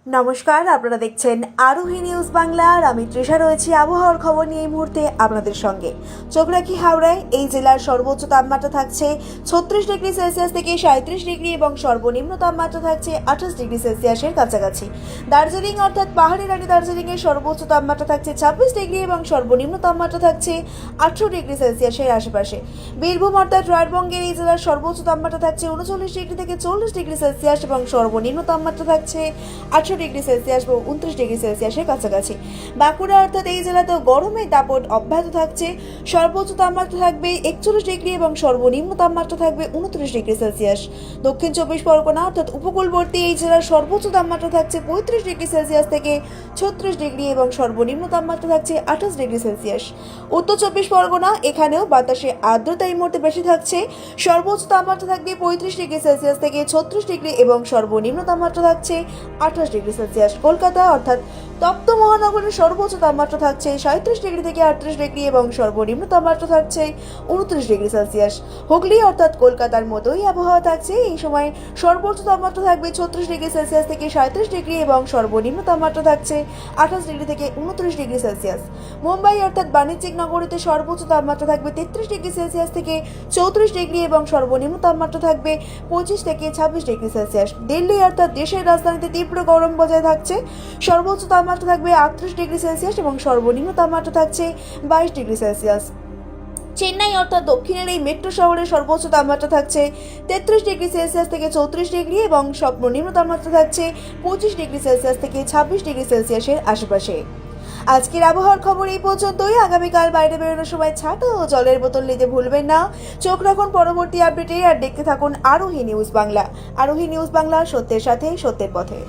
নমস্কার, আপনারা দেখছেন আরোহী নিউজ বাংলা। আর আমি তৃষা রয়েছি আবহাওয়ার খবর নিয়ে এই মুহূর্তে আপনাদের সঙ্গে। চোখ রাখি হাওড়ায়। এই জেলার সর্বোচ্চ তাপমাত্রা থাকছে 36 ডিগ্রি সেলসিয়াস থেকে 37 ডিগ্রি এবং সর্বনিম্ন তাপমাত্রা থাকছে 28 ডিগ্রি সেলসিয়াসের কাছাকাছি। দার্জিলিং অর্থাৎ পাহাড়ি রানী দার্জিলিংয়ের সর্বোচ্চ তাপমাত্রা থাকছে 26 ডিগ্রি এবং সর্বনিম্ন তাপমাত্রা থাকছে 18 ডিগ্রি সেলসিয়াসের আশেপাশে। বীরভূম অর্থাৎ রায়গঞ্জের এই জেলার সর্বোচ্চ তাপমাত্রা থাকছে 39 ডিগ্রি থেকে 40 ডিগ্রি সেলসিয়াস এবং সর্বনিম্ন তাপমাত্রা থাকছে 18 ডিগ্রি সেলসিয়াস এবং 29 ডিগ্রি সেলসিয়াসের কাছাকাছি। বাঁকুড়া অর্থাৎ এই জেলাতেও গরমের দাপট অব্যাহত থাকছে। সর্বোচ্চ তাপমাত্রা থাকবে 41 ডিগ্রি এবং সর্বনিম্ন তাপমাত্রা থাকবে 29 ডিগ্রি সেলসিয়াস। দক্ষিণ চব্বিশ পরগনা অর্থাৎ উপকূলবর্তী এই জেলার সর্বোচ্চ তাপমাত্রা থাকছে 35 ডিগ্রি সেলসিয়াস থেকে 36 ডিগ্রি এবং সর্বনিম্ন তাপমাত্রা থাকছে 28 ডিগ্রি সেলসিয়াস। উত্তর চব্বিশ পরগনা, এখানেও বাতাসে আর্দ্রতা এই মুহূর্তে বেশি থাকছে। সর্বোচ্চ তাপমাত্রা থাকবে 35 ডিগ্রি সেলসিয়াস থেকে 36 ডিগ্রি এবং সর্বনিম্ন তাপমাত্রা থাকছে 28 ডিগ্রি সেলসিয়াস। কলকাতা অর্থাৎ তপ্ত মহানগরের সর্বোচ্চ তাপমাত্রা থাকছে 37 ডিগ্রি থেকে 38 ডিগ্রি এবং সর্বনিম্ন তাপমাত্রা থাকছে 29 ডিগ্রি সেলসিয়াস। হুগলি অর্থাৎ কলকাতার মতোই আবহাওয়া থাকছে। এই সময় সর্বোচ্চ তাপমাত্রা থাকবে 36 ডিগ্রি সেলসিয়াস থেকে 37 ডিগ্রি এবং সর্বনিম্ন তাপমাত্রা থাকছে 28 ডিগ্রি থেকে 29 ডিগ্রি সেলসিয়াস। মুম্বাই অর্থাৎ বাণিজ্যিক নগরীতে সর্বোচ্চ তাপমাত্রা থাকবে 33 ডিগ্রি সেলসিয়াস থেকে 34 ডিগ্রি এবং সর্বনিম্ন তাপমাত্রা থাকবে 25 থেকে 26 ডিগ্রি সেলসিয়াস। দিল্লি অর্থাৎ দেশের রাজধানীতে তীব্র গরম বজায় থাকছে। সর্বোচ্চ তাপমাত্রা থাকবে 38 ডিগ্রি সেলসিয়াস এবং সর্বনিম্ন তাপমাত্রা থাকছে 22 ডিগ্রি সেলসিয়াস। চেন্নাই অর্থাৎ দক্ষিণের এই মেট্রো শহরের সর্বোচ্চ তাপমাত্রা থাকছে 33 ডিগ্রি সেলসিয়াস থেকে 34 ডিগ্রি এবং সর্বনিম্ন তাপমাত্রা থাকছে 25 ডিগ্রি সেলসিয়াস থেকে 26 ডিগ্রি সেলসিয়াসের আশেপাশে। আজকের আবহাওয়ার খবর এই পর্যন্তই। আগামীকাল বাইরে বেরোনোর সময় ছাতা ও জলের বোতল নিতে ভুলবেন না। চোখ রাখুন পরবর্তী আপডেটে আর দেখতে থাকুন আরোহী নিউজ বাংলা। আরোহী নিউজ বাংলা, সত্যের সাথে সত্যের পথে।